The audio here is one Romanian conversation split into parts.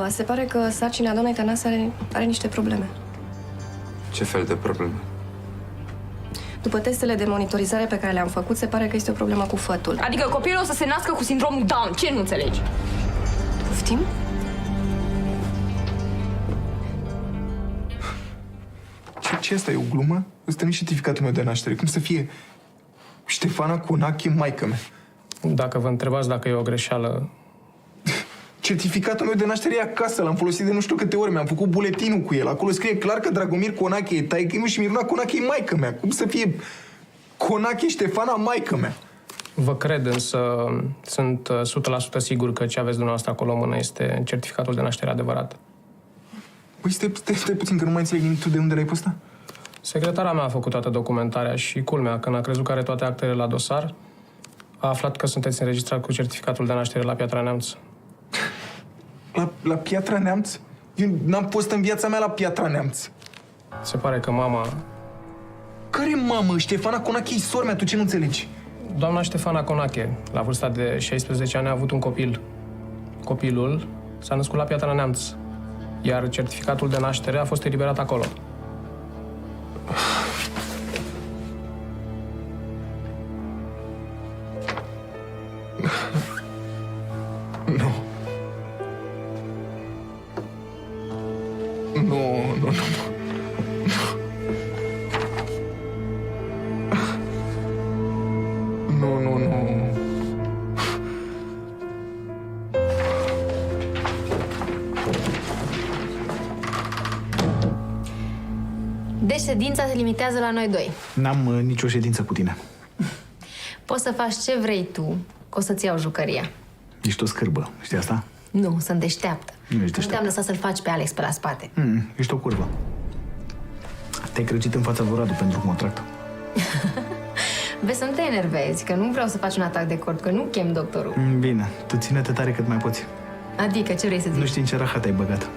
Se pare că sarcina doamnei Tănase are niște probleme. Ce fel de probleme? După testele de monitorizare pe care le-am făcut, se pare că este o problemă cu fătul. Adică copilul o să se nască cu sindromul Down. Ce nu înțelegi? Poftim? Ce asta e o glumă? Ăsta nu e certificatul meu de naștere. Cum să fie Ștefana Conache, maică mea? Dacă vă întrebați dacă e o greșeală... Certificatul meu de naștere e acasă, l-am folosit de nu știu câte ori, mi-am făcut buletinul cu el. Acolo scrie clar că Dragomir Conache e taică meu și Miruna Conache e maică mea. Cum să fie Conache Ștefana, maică mea? Vă cred, însă sunt 100% sigur că ce aveți dumneavoastră acolo în mână este certificatul de naștere adevărat. Păi stai puțin, că nu mai înțeleg nimic. Tu de unde l-ai pe ăsta? Secretara mea a făcut toată documentarea și, culmea, când a crezut că are toate actele la dosar, a aflat că sunteți înregistrat cu certificatul de naștere la Piatra Neamț. La Piatra Neamț? Eu n-am fost în viața mea la Piatra Neamț. Se pare că mama... Care mamă? Ștefana Conache e sora mea, tu ce nu înțelegi? Doamna Ștefana Conache, la vârsta de 16 ani, a avut un copil. Copilul s-a născut la Piatra Neamț, iar certificatul de naștere a fost eliberat acolo. Nu. Deci ședința se limitează la noi doi. N-am nicio ședință cu tine. Poți să faci ce vrei tu, că o să-ți iau jucăria. Ești o scârbă, știi asta? Nu, sunt deșteaptă. Nu ești Nu deșteaptă. te-am lăsat să-l faci pe Alex pe la spate. Ești o curvă. Te-ai crăcit în fața lui Radu pentru contract. Vezi să nu te enervezi, că nu vreau să faci un atac de cord, că nu chem doctorul. Bine, tu ține-te tare cât mai poți. Adică, ce vrei să zici? Nu știi în ce rahat ai băgat.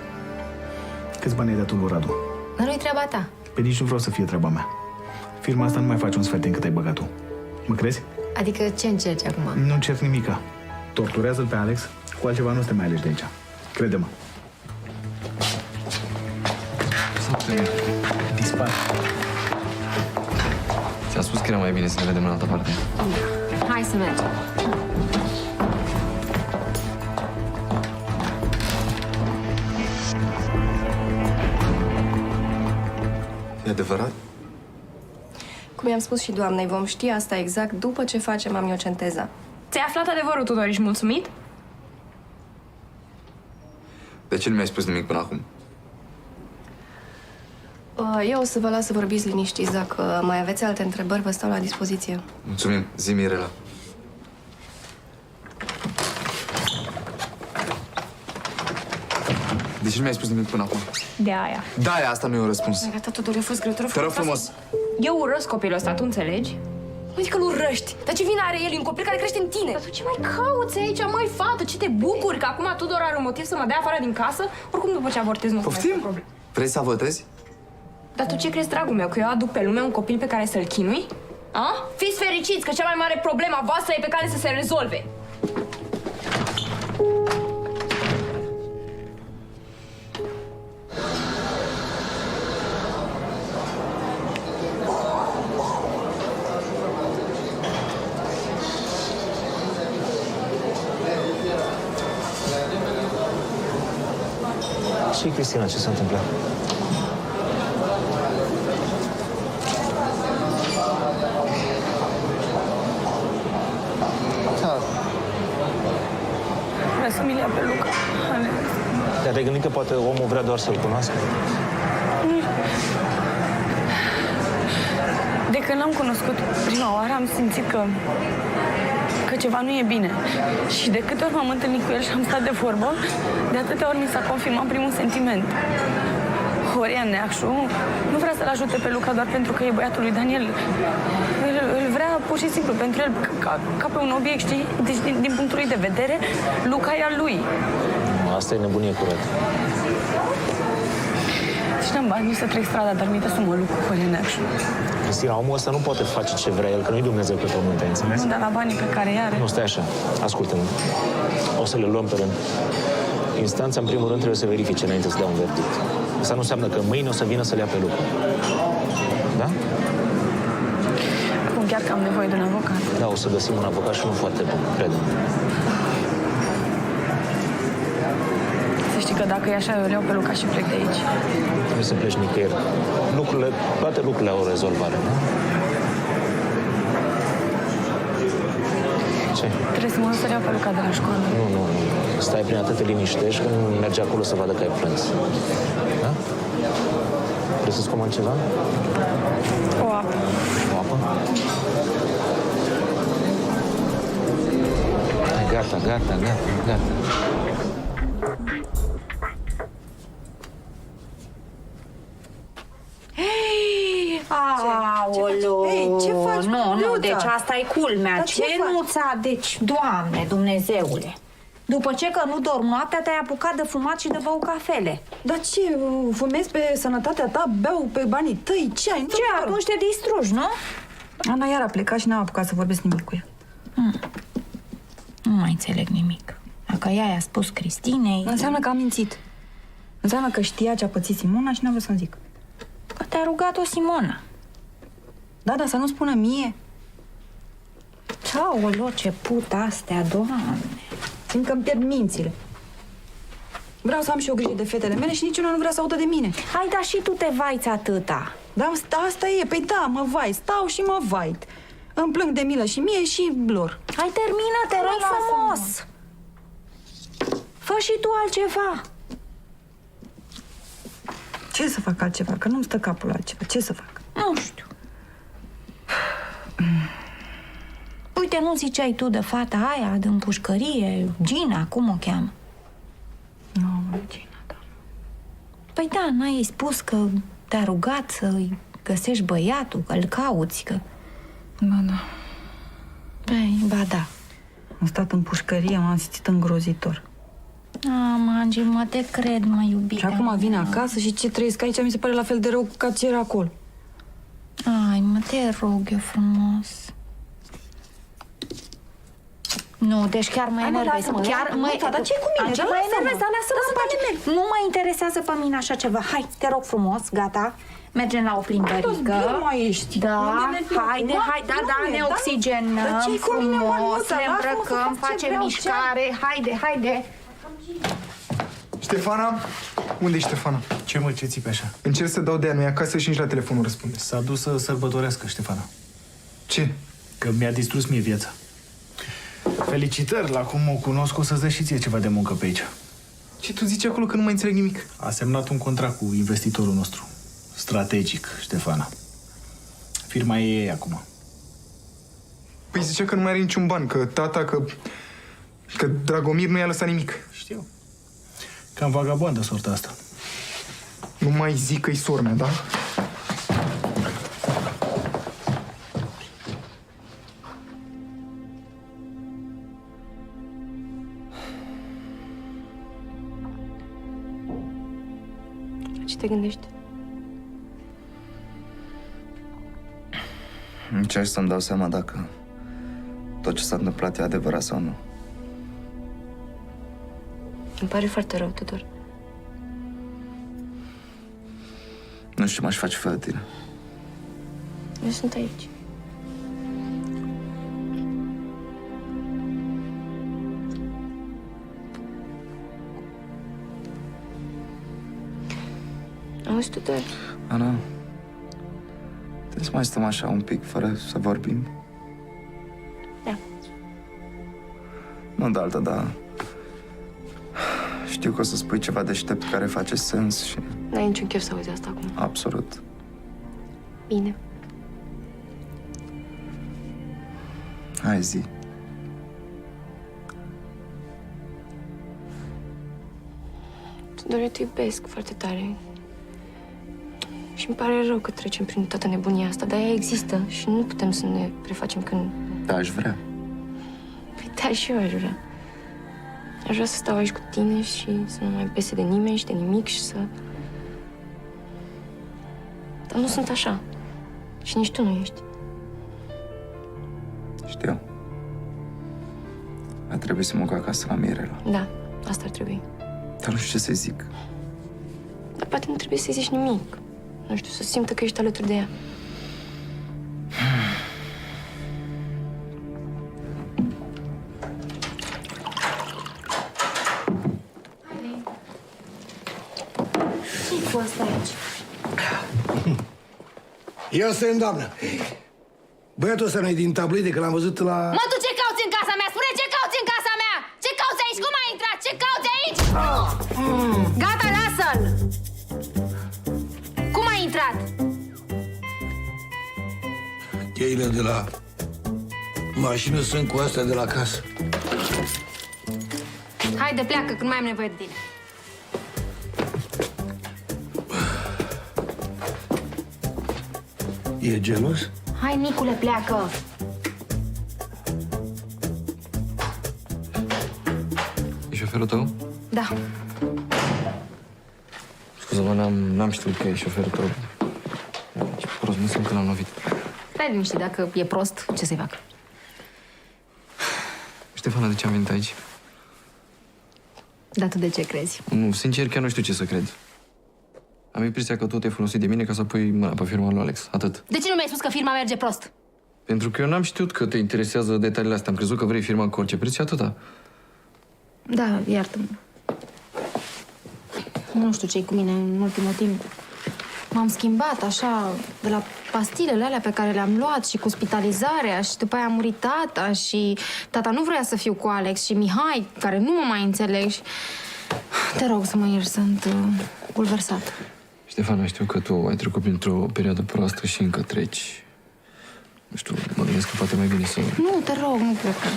Câți bani ai dat tu lui Radu? Dar nu-i treaba ta. Pe nici nu vreau să fie treaba mea. Firma asta nu mai face un sfert din cât ai băgat tu. Mă crezi? Adică ce încerci acum? Nu încerc nimica. Torturează-l pe Alex, cu altceva nu te mai alegi de aici. Crede-mă. Dispar. Ți-a spus că era mai bine să ne vedem în altă parte. Hai să mergem. E adevărat? Cum i-am spus și doamnei, vom ști asta exact după ce facem amiocenteza. Ți-ai aflat adevărul, Tudor, ești mulțumit? De ce nu mi-ai spus nimic până acum? Eu o să vă las să vorbiți liniștiți. Dacă mai aveți alte întrebări, vă stau la dispoziție. Mulțumim. Zi, Mirela. De ce nu mi-ai spus nimic până acum? De aia. Da, asta nu e un răspuns. Gata, Tudor, a fost greu. Te rog frumos. Eu urăsc copilul ăsta, tu înțelegi? Adică îl urăști. Dar ce vină are el? E un copil care crește în tine. Dar tu ce mai cauți aici, mai fată? Ce te bucuri că acum Tudor are un motiv să mă dea afară din casă? Oricum, după ce avortez, nu o să mai fie probleme. Vrei să avotezi? Dar tu ce crezi, dragul meu, că eu aduc pe lume un copil pe care să-l chinui? A? Fiți fericiți că cea mai mare problemă a voastră e pe care să se rezolve. Și Cristina, ce se întâmplă? Da. Vrea să-mi ia pe Luca. Dar te-ai gândit că poate omul vrea doar să-l cunoască? De când l-am cunoscut prima oară, am simțit că ceva nu e bine. Și de câte ori m-am întâlnit cu el și am stat de vorbă, de atâtea ori mi s-a confirmat primul sentiment. Horia Neacșu nu vrea să-l ajute pe Luca doar pentru că e băiatul lui Daniel. Îl vrea pur și simplu pentru el ca pe un obiect, știi? Deci, din punctul lui de vedere, Luca e al lui. Asta e nebunie curată. Deci n-am bani să trec strada, dar mi-e să mă luc cu Horia Neacșu. Cristina, omul ăsta nu poate face ce vrea el, că nu-i Dumnezeu pe pământ, ai înțeles? Dar la banii pe care îi are. Nu, stai așa. Ascultă-mă. O să le luăm pe rând. Instanța, în primul rând, trebuie să verifice înainte să dea un verdict. Asta nu înseamnă că mâine o să vină să le ia pe lucru. Da? Acum chiar că am nevoie de un avocat. Da, o să găsim un avocat și unul foarte bun, crede-mă. Să știi că dacă e așa, eu le iau pe Luca și plec de aici. Nu să pleci nicăieri. Toate lucrurile au o rezolvare, nu? Ce? Trebuie să mă duc să le iau pe Luca de la școală. Nu. Stai prin atât, te liniștești, că nu merge acolo să vadă că ai plâns. Da? Vrei să-ți comand ceva? O apă. O apă? Hai, gata. Aoleu! Ei, ce faci, Nu, Luța? deci asta e culmea. Dar ce Nuța, deci, Doamne, Dumnezeule! După ce că nu dorm noaptea, te-ai apucat de fumat și de băut cafele. Dar ce, fumezi pe sănătatea ta, beau pe banii tăi, ce ai? Ce, atunci te distrugi, nu? Ana iar a plecat și n-a apucat să vorbesc nimic cu ea. Nu mai înțeleg nimic. Dacă ea i-a spus Cristinei... Înseamnă că am mințit. Înseamnă că știa ce a pățit Simona și n-a vrut să-mi zic. Că te-a rugat-o Simona. Da, dar să nu spună mie. Aoleu, ce pută astea, Doamne! Simt că îmi pierd mințile. Vreau să am și eu grijă de fetele mele și niciuna nu vrea să audă de mine. Hai, dar și tu te vaiți atâta. Dar asta e, păi da, mă vai, stau și mă vait. Îmi plâng de milă și mie și lor. Hai, termină, te rog frumos! Fă și tu altceva. Ce să fac altceva? Că nu-mi stă capul altceva. Ce să fac? Nu știu. Uite, nu ziceai tu de fata aia din pușcărie, Gina, cum o cheamă? Nu, Gina, da. Păi da, n-ai spus că te-a rugat să-i găsești băiatul, că-l cauți, că... Ba da. Păi, ba da. Am stat în pușcărie, m-am simțit îngrozitor. Mangi, mă te cred, mă, iubita. Și acum vin acasă și ce trăiesc aici mi se pare la fel de rău ca ce era acolo. Ai, mă, te rog eu frumos. Nu, deci chiar mă enervez. Chiar mă... Dar ce cu mine? Mă enervez, dar lasă-mă în pace. Nu mă interesează pe mine așa ceva. Hai, te rog frumos, gata. Mergem la o plimbărică. mai ești. Da, haide, ne oxigenăm frumos, ne îmbrăcăm, facem mișcare. Haide. Ștefana? Unde e Ștefana? Ce mă, ce țipi așa? Încerc să dau de ea, nu e acasă și nici la telefon nu răspunde. S-a dus să sărbătorească, Ștefana. Ce? Că mi-a distrus mie viața. Felicitări, la cum o cunosc, o să-ți dă și ție ceva de muncă pe aici. Ce tu zici acolo că nu mai înțeleg nimic? A semnat un contract cu investitorul nostru. Strategic, Ștefana. Firma e ei acum. Păi zicea că nu mai are niciun ban, că tata, că Dragomir nu i-a lăsat nimic. Știu. Cam vagabondă sorta asta. Nu mai zic că-i sora mea, da? Ce te gândești? Încerc să-mi dau seama dacă tot ce s-a întâmplat e adevărat sau nu. Îmi pare foarte rău, Tudor. Nu știu ce m-aș face fără tine. Eu sunt aici. Auzi, Tudor? Ana, trebuie să mai stăm așa un pic, fără să vorbim? Da. Nu de altă, dar știu că o să spui ceva deștept care face sens și... N-ai niciun chef să auzi asta acum. Absolut. Bine. Hai, zi. Tudor, eu te iubesc foarte tare. Și îmi pare rău că trecem prin toată nebunia asta, dar ea există și nu putem să ne prefacem că nu. Da, aș vrea. Păi da, și eu aș vrea. Aș vrea să stau aici cu tine și să nu mai pese de nimeni și de nimic și să... Dar nu sunt așa. Și Și nici tu nu ești. Știu. Ar trebui să mă duc acasă la Mirela. Da, asta ar trebui. Dar nu știu ce să zic. Dar poate nu trebuie să-i zici nimic. Nu știu, să simtă că ești alături de ea. Ce-i cu asta aici? Eu sunt, doamnă. Băiatul ăsta nu-i din tabloide, că l-am văzut la... Mă, tu ce cauți în casa mea? Spune ce cauți în casa mea! Ce cauți aici? Cum ai intrat? Ce cauți aici? Gata, lasă-l! Cum ai intrat? Cheile de la mașină sunt cu astea de la casă. Haide, pleacă, că nu mai am nevoie de tine. E gelos? Hai, Nicule, pleacă! E șoferul tău? Da. Scuze-mă, n-am știut că e șoferul tău. Ce prost, nu simt că l-am lovit. Stai liniște, dacă e prost, ce să-i fac? Ștefana, de ce am venit aici? Dar tu de ce crezi? Nu, sincer, chiar nu știu ce să cred. Am impresia că tu te-ai folosit de mine ca să pui mâna pe firma lui Alex. Atât. De ce nu mi-ai spus că firma merge prost? Pentru că eu n-am știut că te interesează detaliile astea. Am crezut că vrei firma cu orice preț și atâta. Da, iartă-mă. Nu știu ce-i cu mine în ultimul timp. M-am schimbat așa, de la pastilele alea pe care le-am luat și cu spitalizarea și după aia a murit tata și tata nu vrea să fiu cu Alex și Mihai, care nu mă mai înțeleg și... Te rog să mă ierți, sunt bulversată. Ștefana, știu că tu ai trecut printr-o perioadă proastă și încă treci. Nu știu, mă gândesc că poate mai bine să... Nu, te rog, nu plecă.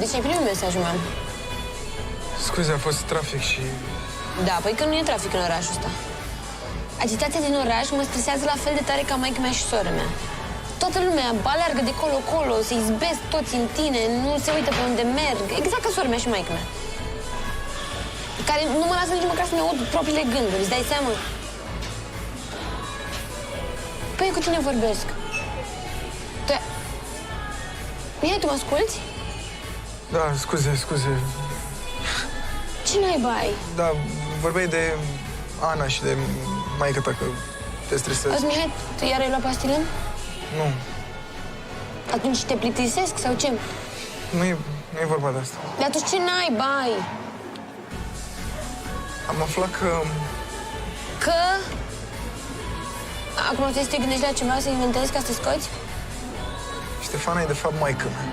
Deci ai primit mesajul meu. Scuze, a fost trafic și... Da, păi că nu e trafic în orașul ăsta. Agitația din oraș mă stresează la fel de tare ca maică mea și sora mea. Toată lumea aleargă de colo-colo, se izbesc toți în tine, nu se uită pe unde merg. Exact ca sora mea și maică mea. Care nu mă lasă nici măcar să-mi aud propriile gânduri, îți dai seama? Păi cu tine vorbesc. Mihai, tu mă asculți? Da, scuze. Ce naiba ai? Da, vorbeai de Ana și de maică ta, că te stresezi. Auzi, Mihai, tu iar ai luat pastile? Nu, Atunci te plictisesc sau ce? nu e vorba de asta. De atunci ce naiba ai? Am aflat că... Că? Acum trebuie să te gândești la ceva, să inventezi ca să te scoți? Ștefana e de fapt maică mea.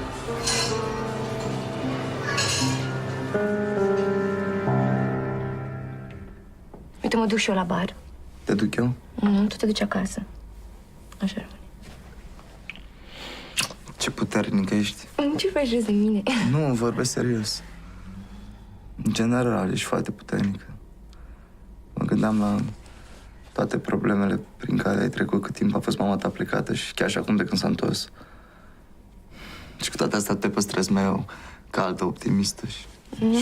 Uite, mă duc și eu la bar. Te duc eu? Nu, tu te duci acasă. Așa rămâne. Ce puternică ești. Ce faci râs de mine? Nu, vorbesc serios. În general, ești foarte puternică. Mă gândeam la toate problemele prin care ai trecut, cât timp a fost mama ta plecată și chiar și acum de când s-a întors. Și cu toate astea te păstrezi mereu caldă, optimistă și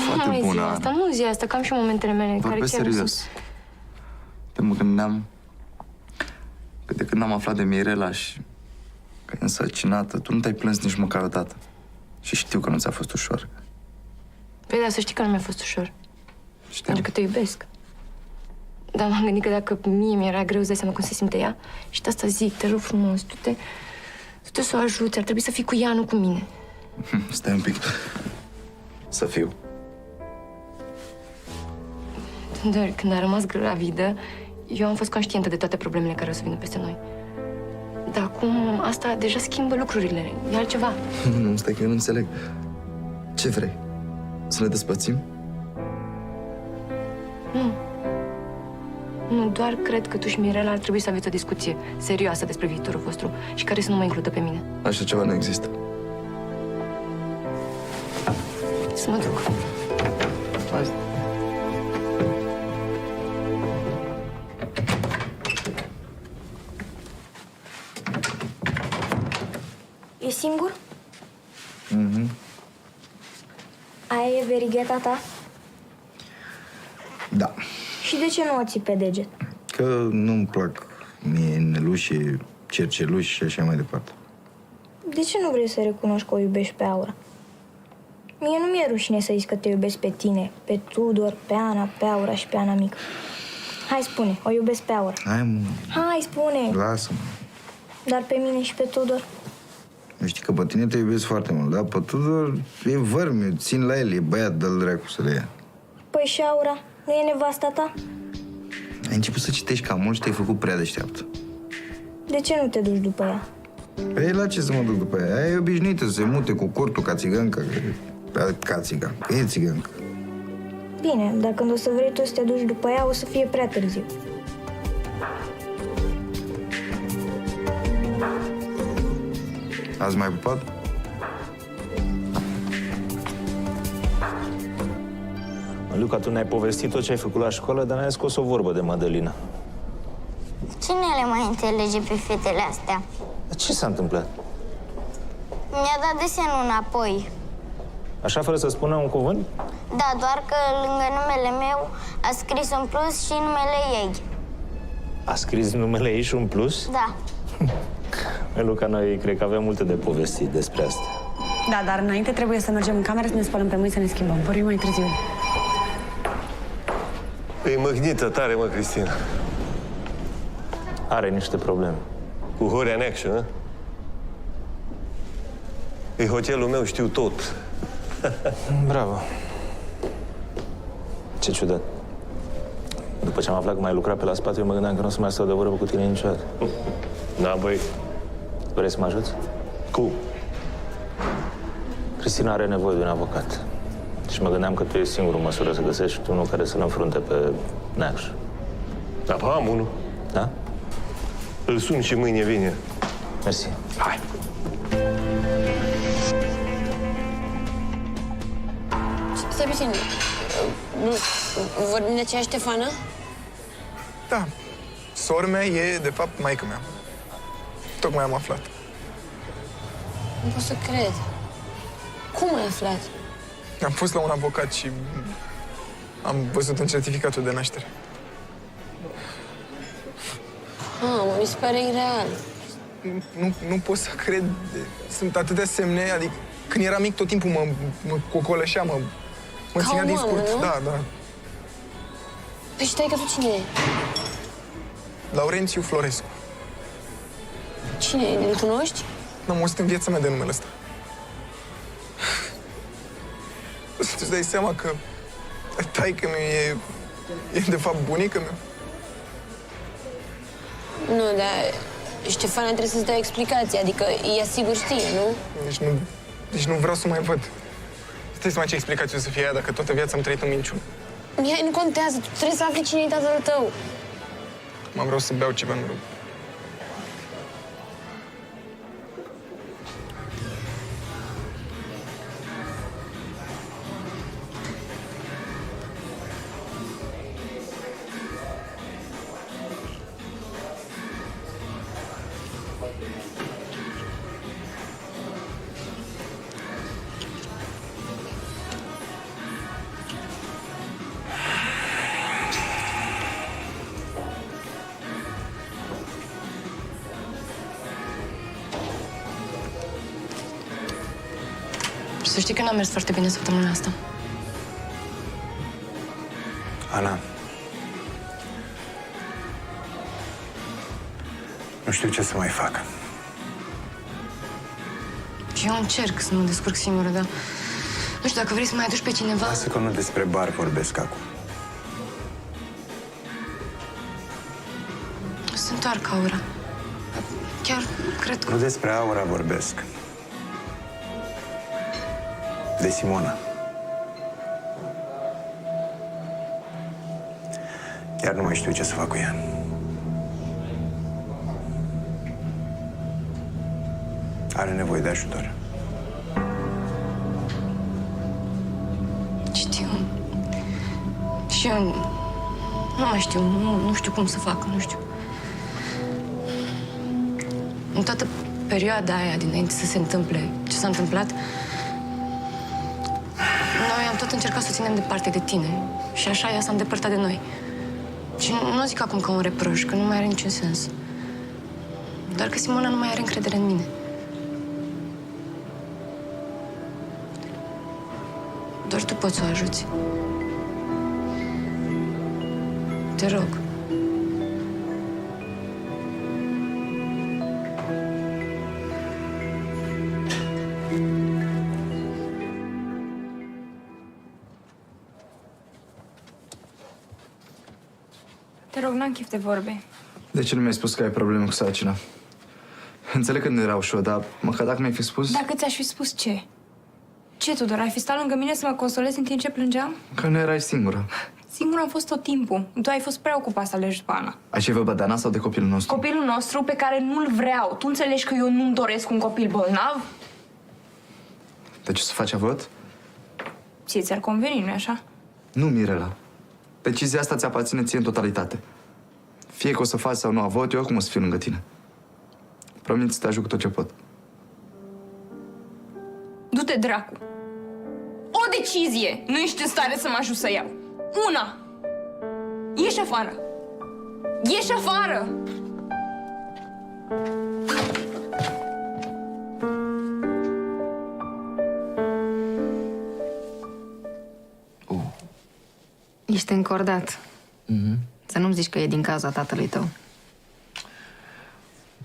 foarte mai bună. zi asta, nu zi asta, că am și momentele mele în care Vorbesc chiar nu serios. sunt... Te mă gândeam că de când am aflat de Mirela și că e însărcinată, tu nu te-ai plâns nici măcar o dată. Și știu că nu ți-a fost ușor. Păi da, să știi că nu mi-a fost ușor. Știu. Pentru că te iubesc. Dar m-am gândit că dacă mie mi-era greu, îți dai seama cum se simte ea. Și de asta zic, te rog frumos, tu te să o ajuți, ar trebui să fii cu ea, nu cu mine. Stai un pic. Să fiu. Doar când a rămas gravidă, eu am fost conștientă de toate problemele care o să vină peste noi. Dar acum asta deja schimbă lucrurile, e altceva. Nu, stai că eu nu înțeleg. Ce vrei? Să ne despărțim? Nu, doar cred că tu și Mirela ar trebui să aveți o discuție serioasă despre viitorul vostru și care să nu mă includă pe mine. Așa ceva nu există. Să mă duc. Hai. E singur? Mhm. Aia e verigheta ta? Da. Și de ce nu o ții pe deget? Că nu-mi plac mie neluși, cerceluși și așa mai departe. De ce nu vrei să recunoști că o iubești pe Aura? Mie nu mi-e rușine să zici că te iubesc pe tine, pe Tudor, pe Ana, pe Aura și pe Ana mică. Hai, spune, o iubesc pe Aura. Hai, mă, Hai, spune. lasă-mă. Dar pe mine și pe Tudor? Nu știi că pe tine te iubesc foarte mult, da? Pe Tudor e vărm, eu țin la el, e băiat, dă-l dracu să le ia. Păi și Aura, nu e nevasta ta? Ai început să citești cam mult și te-ai făcut prea deșteaptă. De ce nu te duci după ea? Păi la ce să mă duc după ea? Aia e obișnuită să se mute cu cortul ca țiganca. Ca țigancă, e țigancă. Bine, dar când o să vrei tu să te duci după ea, o să fie prea târziu. Ați mai pupat? Luca, tu ne-ai povestit tot ce ai făcut la școală, dar n-ai scos o vorbă de Madalina. Cine le mai înțelege pe fetele astea? Ce s-a întâmplat? Mi-a dat desenul înapoi. Așa, fără să spună un cuvânt? Da, doar că lângă numele meu a scris un plus și numele ei. A scris numele ei și un plus? Da. Luca, noi cred că avem multe de povestit despre asta. Da, dar înainte trebuie să mergem în cameră, să ne spălăm pe mâini, să ne schimbăm. Vorbim mai târziu. E măgnită tare, mă, Cristina. Are niște probleme. Cu Horea în action, a? E hotelul meu, știu tot. Bravo. Ce ciudat. După ce am aflat că mai lucra pe la spate, eu mă gândeam că nu o să mai stau de vorbă cu tine niciodată. Da, băi. Vrei să mă ajuți? Cum? Cristina are nevoie de un avocat. Și mă gândeam că tu ești singurul în măsură să găsești unul care să-l înfrunte pe Neaș. Da, am unul. Da? Îl sun și mâine vine. Mersi. Hai. Stai puțin. Vorbim de aceea Ștefană? Da. Sora mea e, de fapt, maică mea. Tocmai am aflat. Nu pot să cred. Cum ai aflat? Am fost la un avocat și am văzut un certificatul de naștere. Mi se pare ireal. Nu pot să cred. Sunt atâtea semne, adică când eram mic tot timpul mă cocoleșea, mă ținea din scurt. Nu? Da, da. Păi și taică tu cine e? Laurențiu Florescu. Cine e? Îl cunoști? N-am auzit în viața mea de numele ăsta. Îți dai seama că taică-miu e de fapt bunica mea? Nu, dar Ștefana trebuie să-ți dea explicații, adică ea sigur știe, nu? Deci nu vreau să mai văd. Stai să mai ce explicație o să fie aia dacă toată viața am trăit în minciună. Mihai, nu contează, tu trebuie să afli cine e tatăl tău. Mă vreau să beau ceva, nu vreau. Să știi că n-a mers foarte bine săptămâna asta. Ana, nu știu ce să mai fac. Și eu încerc să mă descurc singură, dar nu știu dacă vrei să mai aduci pe cineva. Lasă că nu despre bar vorbesc acum. Se întoarcă Aura. Chiar cred că... Nu despre Aura vorbesc. De Simona. Chiar nu mai știu ce să fac cu ea. Are nevoie de ajutor. Știu. Și eu nu mai știu, nu știu cum să fac, nu știu. În toată perioada aia, dinainte să se întâmple ce s-a întâmplat, noi am tot încercat să o ținem departe de tine. Și așa ea s-a îndepărtat de noi. Și nu zic acum ca un reproș, că nu mai are niciun sens. Doar că Simona nu mai are încredere în mine. Doar tu poți să o ajuți. Te rog. Te rog, n-am chef de vorbe. De ce nu mi-ai spus că ai probleme cu sarcina? Înțeleg că nu era ușor, dar măcar dacă mi-ai fi spus... Dacă ți-aș fi spus ce? Ce, Tudor, ai fi stat lângă mine să mă consolezi în timp ce plângeam? Că nu erai singură. Singur am fost tot timpul. Tu ai fost prea ocupat să alegi după Ana. Ai ce vorba de Ana sau de copilul nostru? Copilul nostru pe care nu-l vreau. Tu înțelegi că eu nu-mi doresc un copil bolnav? Deci să faci avort? Ție ți-ar conveni, nu-i așa? Nu, Mirela. Decizia asta ți aparține ție în totalitate. Fie că o să faci sau nu avort, eu oricum o să fiu lângă tine. Promit să te ajut cu tot ce pot. Du-te, dracu! O decizie nu ești în stare să mă ajut să iau. Una! Ieși afară! Ieși afară! Ești încordat. Să nu-mi zici că e din cauza tatălui tău.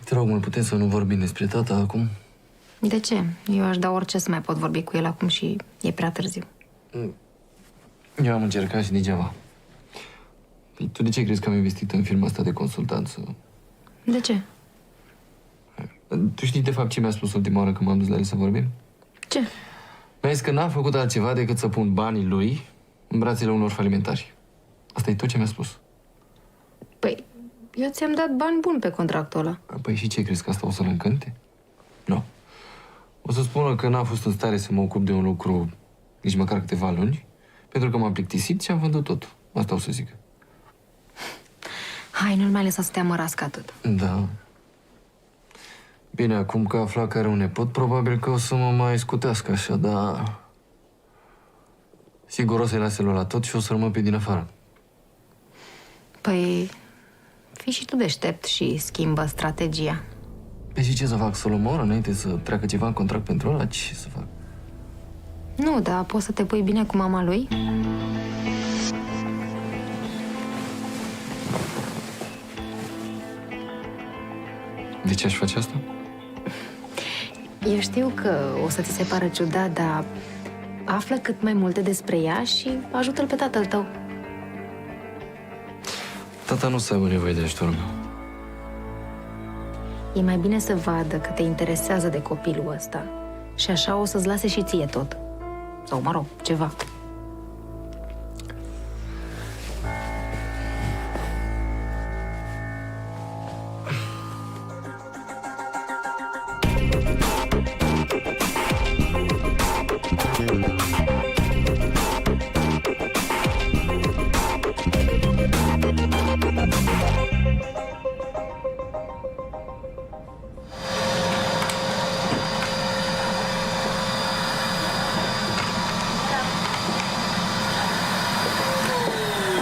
Te rog mult, putem să nu vorbim despre tata acum? De ce? Eu aș da orice să mai pot vorbi cu el acum și e prea târziu. Eu am încercat și degeaba. Păi, tu de ce crezi că am investit în firma asta de consultanță? De ce? Tu știi de fapt ce mi-a spus ultima oară când m-am dus la el să vorbim? Ce? Mi-a zis că n-a făcut altceva decât să pun banii lui în brațele unor falimentari. Asta e tot ce mi-a spus. Păi, eu ți-am dat bani buni pe contractul ăla. Păi și ce, crezi că asta o să-l încânte? Nu. O să spună că n-am fost în stare să mă ocup de un lucru nici măcar câteva luni, pentru că m-am plictisit și am vândut totul. Asta o să zică. Hai, nu-l mai lăsa să te amărască atât. Da. Bine, acum că afla că are un nepot, probabil că o să mă mai scutească așa, dar... Sigur o să-i lase la tot și o să rămân pe din afară. Păi, fii și tu deștept și schimbă strategia. Păi și ce să fac? Să-l omor înainte să treacă ceva în contract pentru ăla? Ce să fac? Nu, dar poți să te pui bine cu mama lui? De ce aș face asta? Eu știu că o să ți se pară ciudat, dar află cât mai multe despre ea și ajută-l pe tatăl tău. Tata nu o să aibă nevoie de ajutorul meu. E mai bine să vadă că te interesează de copilul ăsta și așa o să-ți lase și ție tot. Sau, mă rog, ceva.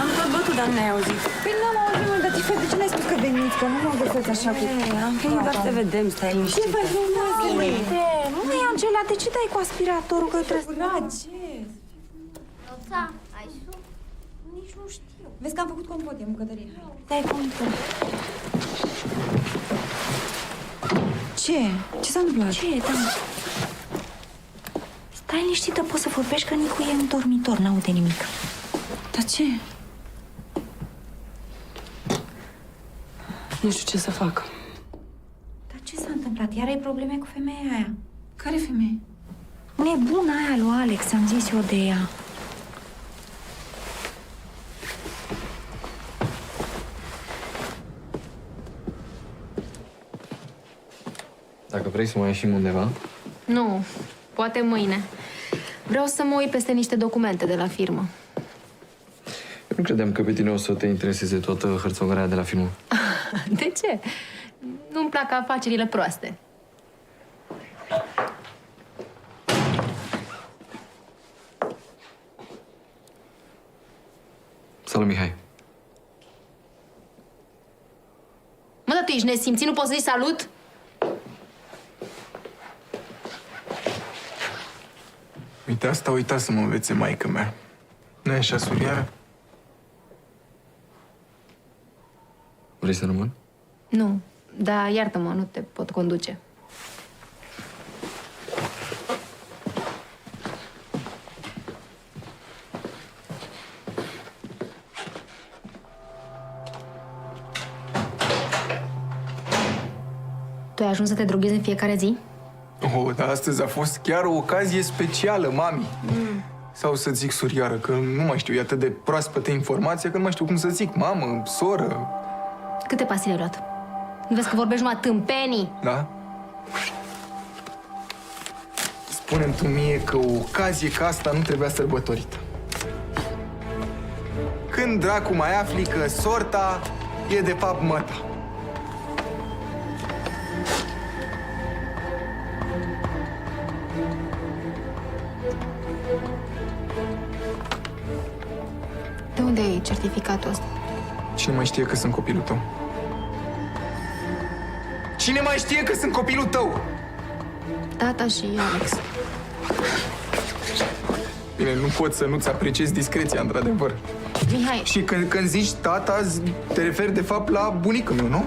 Am tot bătut, dar nu ne-ai auzit. Păi n-am auzit, mă, dar de ce n-ai spus că veniți? Că nu mă găsesc așa cu... Am venit doar să te vedem, stai liniștit. Ce faci, uite? Măi, Angela, de ce dai cu aspiratorul că trebuie să... Roța, ai suc? Nici nu știu. Vezi că am făcut compot, e în bucătărie. Dai compot. Ce? Ce s-a întâmplat? Ce, da? Stai liniștită, poți să vorbești că Nicu e în dormitor, n-aude nimic. Dar ce? Nu știu ce să fac. Dar ce s-a întâmplat? Iar ai probleme cu femeia aia? Care femeie? Nebuna aia lui Alex, am zis eu de ea. Dacă vrei să mai ieșim undeva... Nu, poate mâine. Vreau să mă uit peste niște documente de la firmă. Eu nu credeam că pe tine o să te intereseze toată hărțogarea de la firmă. De ce? Nu-mi plac afacerile proaste. Salut, Mihai. Mă, dar tu ești nesimțit, nu poți să-i salut? Uite, asta uita să mă învețe maică mea. Nu e așa, surioară? Vrei să rămân? Nu, dar iartă-mă, nu te pot conduce. Tu ai ajuns să te droghezi în fiecare zi? Oh, dar astăzi a fost chiar o ocazie specială, mami. Sau să zic surioară, că nu mai știu, e atât de proaspătă informația că nu mai știu cum să zic. Mamă, soră. Câte pastile ai luat? Nu vezi că vorbești numai tâmpenii? Da? Spune-mi tu mie că o ocazie ca asta nu trebuia sărbătorită. Când dracu mai afli că sorta e de fapt măta? De unde ai certificatul ăsta? Cine mai știe că sunt copilul tău? Cine mai știe că sunt copilul tău? Tata și Alex. Bine, nu pot să nu-ți apreciez discreția, într-adevăr. Mihai, Și când zici tata, te referi de fapt la bunicul meu, nu?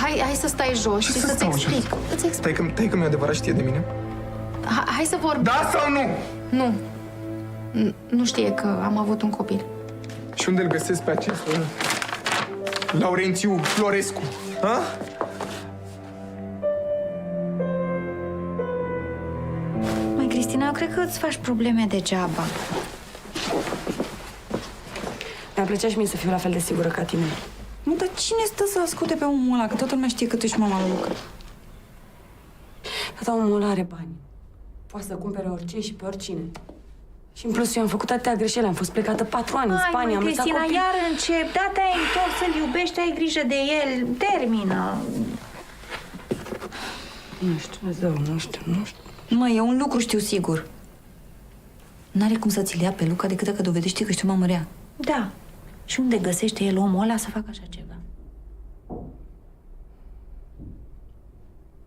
hai să stai jos și să-ți explic. Îți explic. Stai că mi-e adevărat știe de mine? Hai să vorbim. Da sau nu? Nu. Nu știe că am avut un copil. Și unde îl găsesc pe acest Laurențiu Florescu? Ha? Mai, Cristina, eu cred că îți faci probleme degeaba. Mi-ar plăcea și mie să fiu la fel de sigură ca tine. Nu, dar cine stă să asculte pe omul ăla? Că toată lumea știe că tu ești mama lui Luca. Tata, omul ăla are bani. Poate să cumpere orice și pe oricine. Și în plus eu am făcut atâtea greșeli. Am fost plecată 4 ani în Spania. Am lăsat Cristina, copii. iar încep. Da, te-ai întors, să-l iubești, ai grijă de el. Termină. Nu știu. Mă, e un lucru știu sigur. N-are cum să ți-l ia pe Luca decât dacă dovedește că ești o mamă rea. Da. Și unde găsește el omul ăla să facă așa ceva?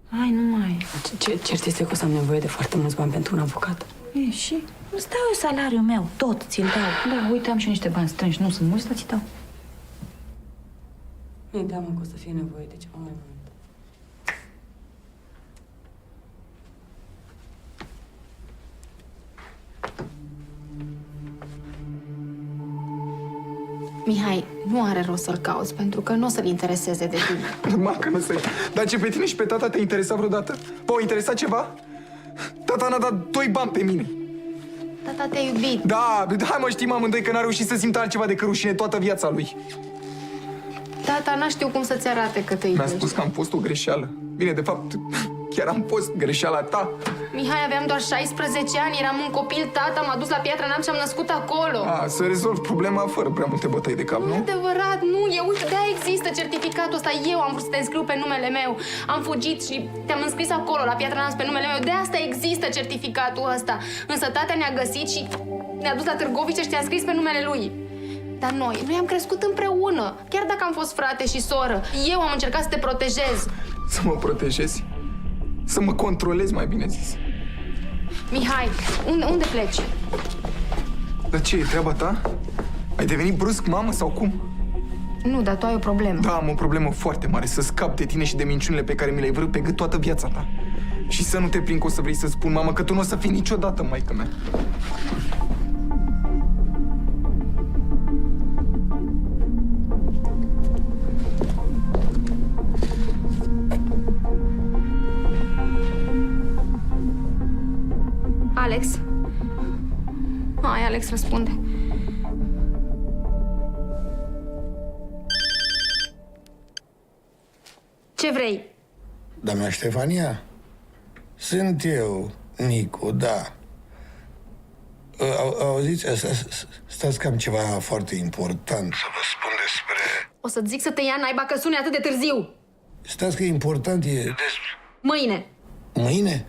Hai, nu mai... Cert este că o să am nevoie de foarte mulți bani pentru un avocat. E, și? Îți dau eu salariul meu, tot ți-l dau. Da, uite, am și niște bani strânși. Nu sunt mulți, dar ți dau. Mi-e teamă că o să fie nevoie de ceva mai mult. Mihai, nu are rost să-l cauți, pentru că nu o să-l intereseze de tine. Normal că nu să-i... Dar ce, pe tine și pe tata te interesa vreodată? V-au interesat ceva? Tata n-a dat 2 bani pe mine. Tata te-a iubit. Da, hai mă, știm amândoi că n-a reușit să simtă altceva decât rușine toată viața lui. Tata n-a știut cum să-ți arate că te Mi-a iubește. spus că am fost o greșeală. Bine, de fapt, chiar am fost greșeala ta. Mihai, aveam doar 16 ani, eram un copil, tata m-a dus la Piatra Neamț și am născut acolo. Să rezolv problema fără prea multe bătăi de cap, Nu nu? e adevărat, nu e. Uite, de-aia există certificatul ăsta. Eu am vrut să te înscriu pe numele meu. Am fugit și te-am înscris acolo, la Piatra Neamț, pe numele meu. De asta există certificatul ăsta. Însă tata ne-a găsit și ne-a dus la Târgoviște și te-a înscris pe numele lui. Dar noi am crescut împreună. Chiar dacă am fost frate și soră, eu am încercat să te protejez. Să mă protejezi? Să mă controlezi, mai bine zis. Mihai, unde pleci? Dar ce, e treaba ta? Ai devenit brusc mamă sau cum? Nu, dar tu ai o problemă. Da, am o problemă foarte mare. Să scap de tine și de minciunile pe care mi le-ai vrut pe gât toată viața ta. Și să nu te prind că o să vrei să spun, mamă, că tu nu o să fii niciodată maică mea. Alex? Hai, Alex, răspunde. Ce vrei? Doamna Ștefania? Sunt eu, Nicu, da. Auziți, stați că am ceva foarte important să vă spun despre... O să-ți zic să te ia naiba că suni atât de târziu. Stați că e important, e despre... Mâine. Mâine?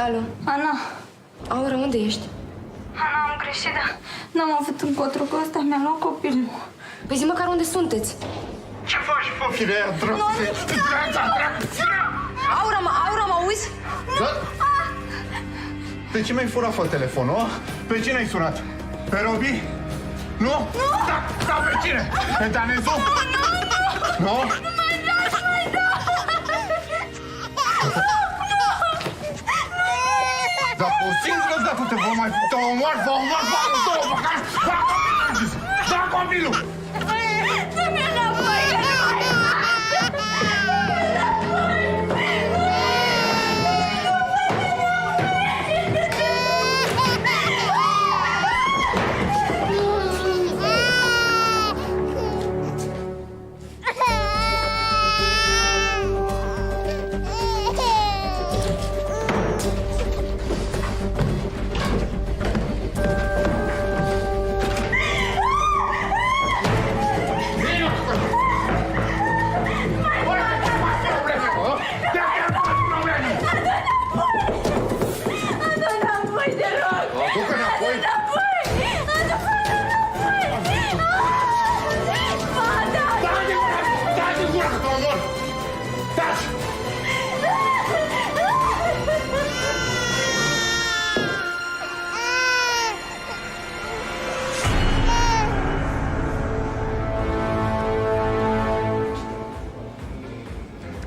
Alo? Ana. Aura, unde ești? Ana, am greșit, dar n-am avut încotro, că ăsta mi-a luat copilul. Păi zi măcar unde sunteți. Ce faci, fă firea, dracu? Aura, mă auzi? Da? De ce mi-ai furat, fă, telefonul, a? Pe cine ai sunat? Pe Robi? Nu? Nu! Da, pe cine? Pe Danezu? Nu! Nu! Dar o singură dată te vă mai... Te omor, vă omor, vă două, vă cași! Da, copilul! Dă-mi înapoi, că nu mai...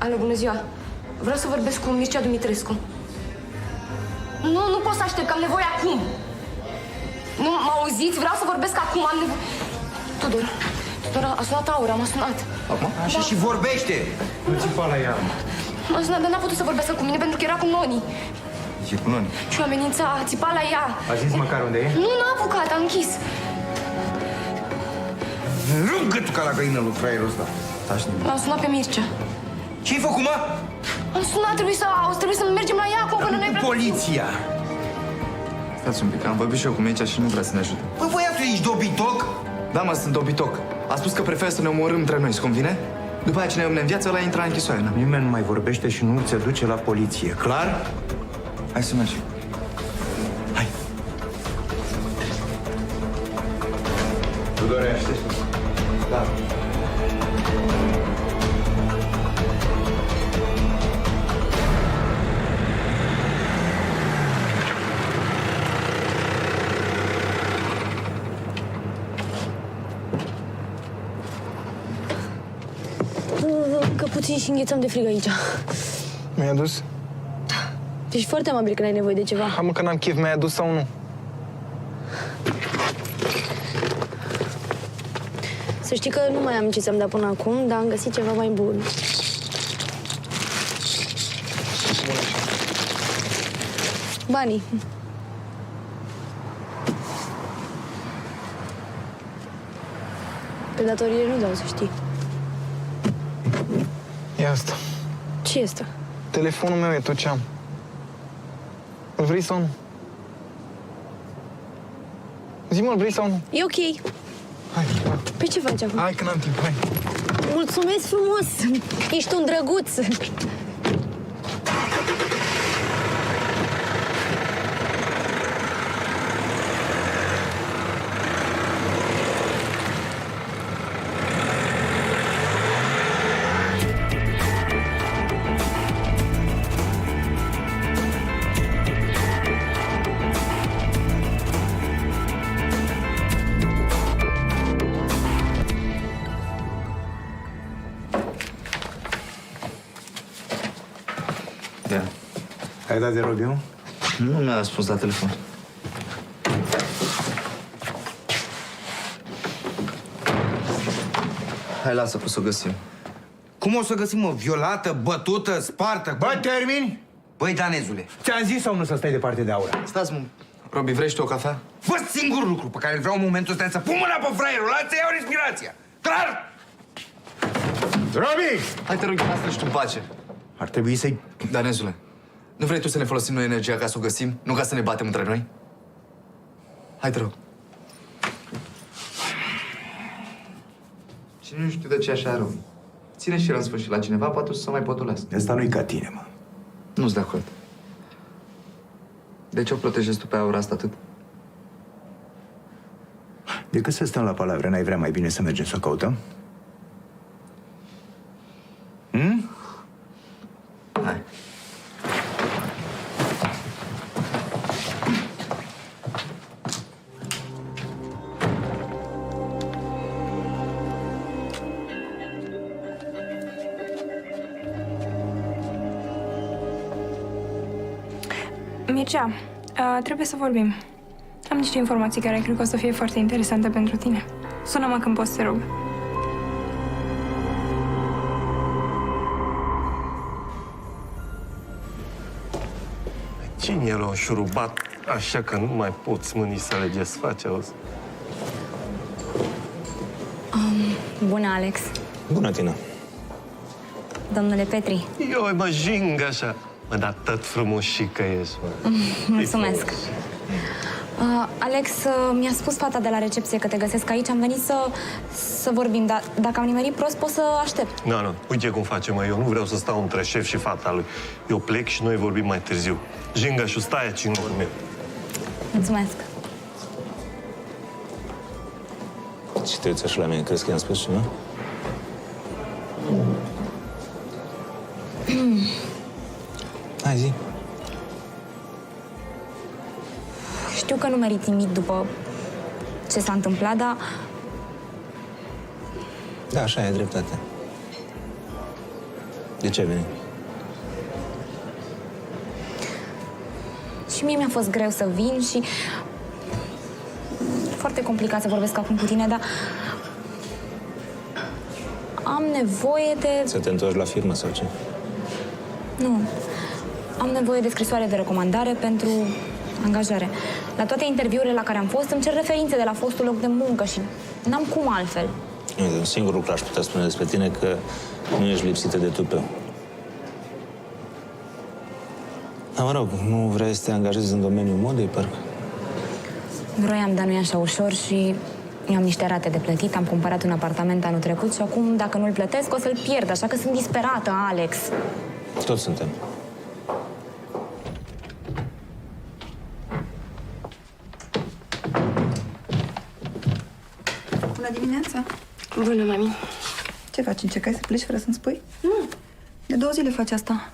Alo, bună ziua. Vreau să vorbesc cu Mircea Dumitrescu. Nu pot să aștept, că am nevoie acum. Nu, mă auziți? Vreau să vorbesc acum, am nevoie... Tudor, a sunat Aura, m-a sunat. Acum? Așa și vorbește! Nu țipa la ea. M-a sunat, dar n-a putut să vorbească cu mine pentru că era cu Noni. E cu Noni. Și o amenința, a țipat la ea. A zis măcar unde e? Nu, n-a apucat, a închis. Rup gâtul ca la găină lui fraierul ăsta. Taci nimic. L-am sunat pe Mircea. Ce-ai făcut, mă? Am sunat, trebuie să mergem la ea acum până noi... Poliția! Stați un pic, am vorbit și eu cu Mircea și nu vrea să ne ajute. Bă, băiatul, ești dobitoc? Da, mă, sunt dobitoc. A spus că preferă să ne omorâm între noi, îți convine? După aia cine ne în viață, ăla intră în închisoare. Nimeni nu mai vorbește și nu ți duce la poliție, clar? Hai să mergem. Hai. Tudore, aștept. Da. Încă puțin și înghețăm de frig aici. Mi-ai adus? Ești foarte amabil când ai nevoie de ceva. Hai, mă, că n-am chef, mi-ai adus sau nu? Să știi că nu mai am ce ți-am dat până acum, dar am găsit ceva mai bun. Banii. Pe datorie nu dau, să știi. Ia asta. Ce e asta? Telefonul meu e tot ce am. Îl vrei sau nu? Zi-mă, îl vrei sau nu? E ok. Hai, hai. Pe ce faci acum? Hai, că n-am timp, hai. Mulțumesc frumos! Ești un drăguț! Ia. Ai dat de Robiu? Nu mi-a răspuns la telefon. Hai, lasă, că o să o găsim. Cum o să găsim, mă? Violată, bătută, spartă? Bă, termin? Băi, Danezule, ți-am zis sau nu să stai departe de Aura? Stați, mă. Robi, vrei și tu o cafea? Bă, singur lucru pe care îl vreau în momentul ăsta, să pun mâna pe fraierul ăla, să iau respirația. Clar? Robi! Hai, te rog, lasă-l și tu în pace. Ar trebui să-i... Danezule, nu vrei tu să ne folosim noi energia ca să o găsim, nu ca să ne batem între noi? Hai, te rog. Și nu știu de ce așa rău. Ține și el în sfârșit la cineva, poate o să se mai potulească. Ăsta nu-i ca tine, mă. Nu-s de acord. De ce o protejezi tu pe aura asta atât? Decât să stăm la palavre, n-ai vrea mai bine să mergem să o căutăm? Hai. Mircea, trebuie să vorbim. Am niște informații care cred că o să fie foarte interesante pentru tine. Sună-mă când poți, te rog. Cine el a șurubat așa că nu mai poți mâni să le desfaci, auzi? Bună, Alex. Bună, Tina. Domnule Petri. Eu mă jing așa. Mă, dar tot frumușică ești, mă. Mulțumesc. Alex, mi-a spus fata de la recepție că te găsesc aici. Am venit să vorbim, dar dacă am nimerit prost, pot să aștept. Nu, uite cum facem, mă. Eu nu vreau să stau între șef și fata lui. Eu plec și noi vorbim mai târziu. Jingașul, stai aici în locul meu. Mulțumesc. Și te uiți așa la mine, crezi că i-am spus ceva? Hai, zi. Știu că nu meriți nimic după ce s-a întâmplat, dar Da, așa e, dreptate. De ce ai venit? și mie mi-a fost greu să vin și foarte complicat să vorbesc acum cu tine, dar am nevoie de... Să te întorci la firmă sau ce? Nu. Am nevoie de scrisoare de recomandare pentru angajare. La toate interviurile la care am fost, îmi cer referințe de la fostul loc de muncă și n-am cum altfel. Un singur lucru aș putea spune despre tine, că nu ești lipsită de tupeu. Dar mă rog, nu vrei să te angajezi în domeniul modei, parcă? Vroiam, dar nu e așa ușor și eu am niște rate de plătit. Am cumpărat un apartament anul trecut și acum, dacă nu-l plătesc, o să-l pierd. Așa că sunt disperată, Alex. Toți suntem. Bună dimineața! Bună, mami. Ce faci? Încercai să pleci fără să-mi spui? Nu. De 2 zile faci asta.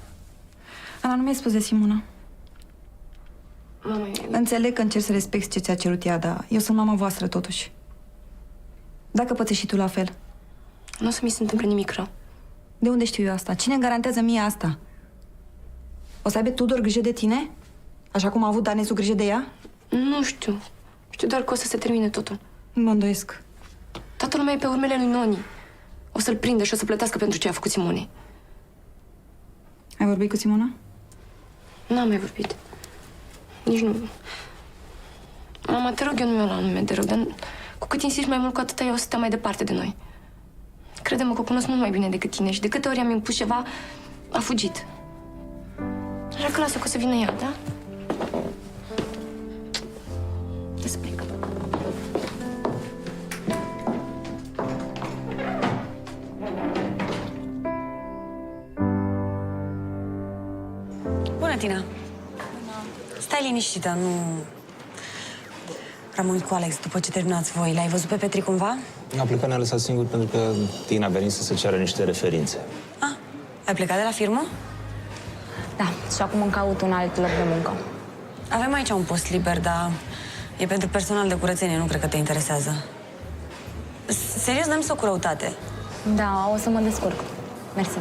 Ana, nu mi-ai spus de Simona. Mama, Înțeleg că încerci să respecti ce ți-a cerut ea, dar eu sunt mama voastră, totuși. Dacă pățești și tu la fel. nu o să mi se întâmple nimic rău. De unde știu eu asta? Cine îmi garantează mie asta? O să aibă Tudor grijă de tine? Așa cum a avut Danezu grijă de ea? Nu știu. Știu doar că o să se termine totul. Mă îndoiesc. Toată lumea e pe urmele lui Noni. O să-l prindă și o să plătească pentru ce a făcut Simonei. Ai vorbit cu Simona? N-am mai vorbit. Nici nu. Mama, te rog, eu nu mi-o la nume de rău, dar cu cât insisti mai mult, cu atâta ea o să stea mai departe de noi. Crede-mă că o cunosc mult mai bine decât tine și de câte ori am impus ceva, a fugit. Așa că lasă că o să vină ea, da? Să plec. Bună, Tina! Stai liniștită, nu... Rămâi cu Alex după ce terminați voi. L-ai văzut pe Petri cumva? A plecat, ne-a lăsat singur pentru că Tina a venit să se ceară niște referințe. Ah, ai plecat de la firmă? Da, și acum îmi caut un alt loc de muncă. Avem aici un post liber, dar e pentru personal de curățenie, nu cred că te interesează. Serios, dăm să o cu răutate. Da, o să mă descurc. Mersi.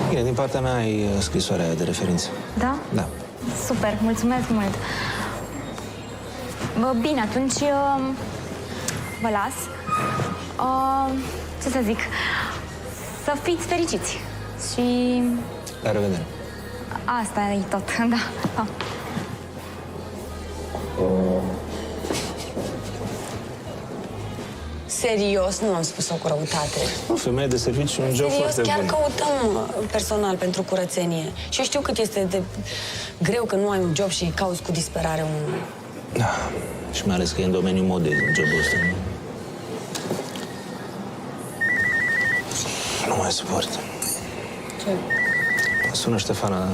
Bine, din partea mea ai scrisoarea aia de referință. Da? Da. Super, mulțumesc mult. Bine, atunci vă las. Ce să zic? Să fiți fericiți. Și La revedere. asta e tot, da. Pa. Serios, nu am spus-o cu răutate. O femeie de serviciu, un job Serios, foarte chiar bun. căutăm personal pentru curățenie. Și eu știu cât este de greu că nu ai un job și cauți cu disperare un... Da, și mai ales că e în domeniul modei jobul ăsta. Nu mai suport. Ce? Sună Ștefana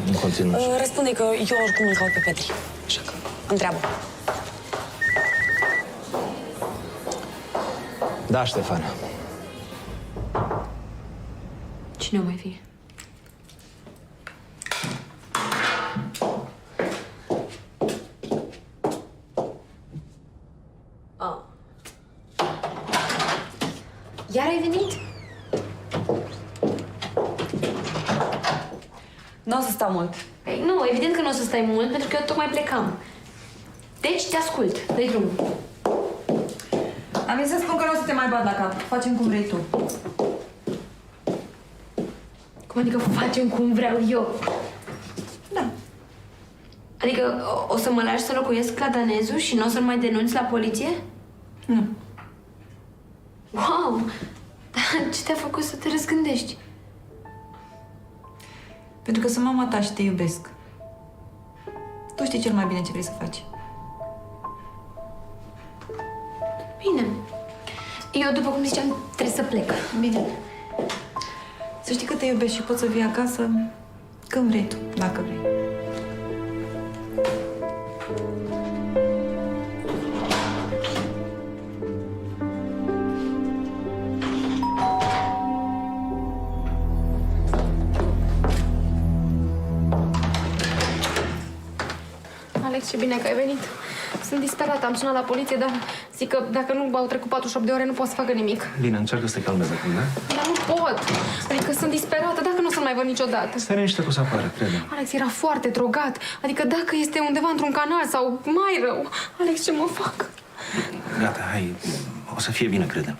în continuu. Răspunde că eu oricum îl caut pe Petri. Așa că întreabă. Da, Ștefana. Cine o mai fie? Iar ai venit? Nu o să stau mult. Păi, nu, evident că nu o să stai mult, pentru că eu tocmai plecam. Deci te ascult. Dă-i drumul. Am venit să spun că nu o să te mai bat la cap. Facem cum vrei tu. Cum adică facem cum vreau eu? Da. Adică o să mă lași să locuiesc la Danezu și nu o să-l mai denunți la poliție? Nu. Wow! Dar ce te-a făcut să te răzgândești? Pentru că sunt mama ta și te iubesc. Tu știi cel mai bine ce vrei să faci. Bine. Eu, după cum ziceam, trebuie să plec. Bine. Să știi că te iubesc și poți să vii acasă când vrei tu, dacă vrei. Alex, ce bine că ai venit. Sunt disperată, am sunat la poliție, dar zic că dacă nu au trecut 48 de ore, nu pot să facă nimic. Bine, încearcă să te calmezi acum, da? Dar nu pot. Adică sunt disperată, dacă nu o să-l mai văd niciodată. Stai liniște cu să apară, crede. Alex era foarte drogat. Adică dacă este undeva într-un canal sau mai rău. Alex, ce mă fac? Gata, hai, o să fie bine, crede.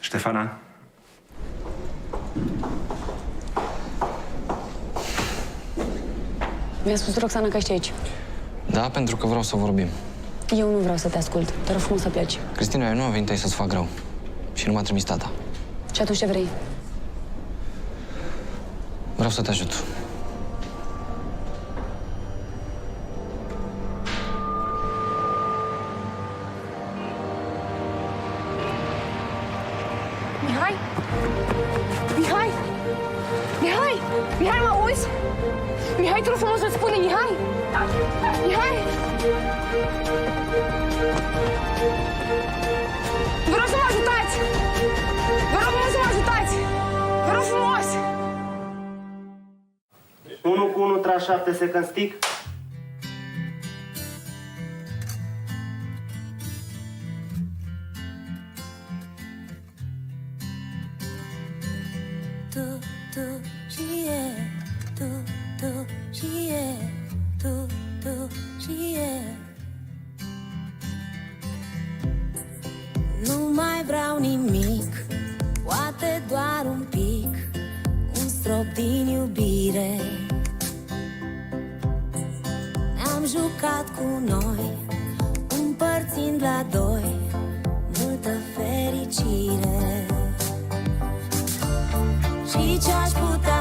Ștefana? Mi-a spus Roxana că ești aici. Da, pentru că vreau să vorbim. Eu nu vreau să te ascult. Te rog frumos să pleci. Cristina, eu nu am venit aici să-ți fac rău. Și nu m-a trimis tata. Și atunci ce vrei? Vreau să te ajut. Mihai? Mihai? Mihai? Mihai, mă auzi? Mihai, te rog frumos să-ți spune, Mihai? Mihai? Vă rog să mă ajutați! Vă rog frumos să mă ajutați! Vă rog frumos! 1 cu 1, tra 7, second stick. Nu mai vreau nimic, poate doar un pic, un strop din iubire. Ne-am jucat cu noi, împărțind la doi multă fericire. Și ce-aș putea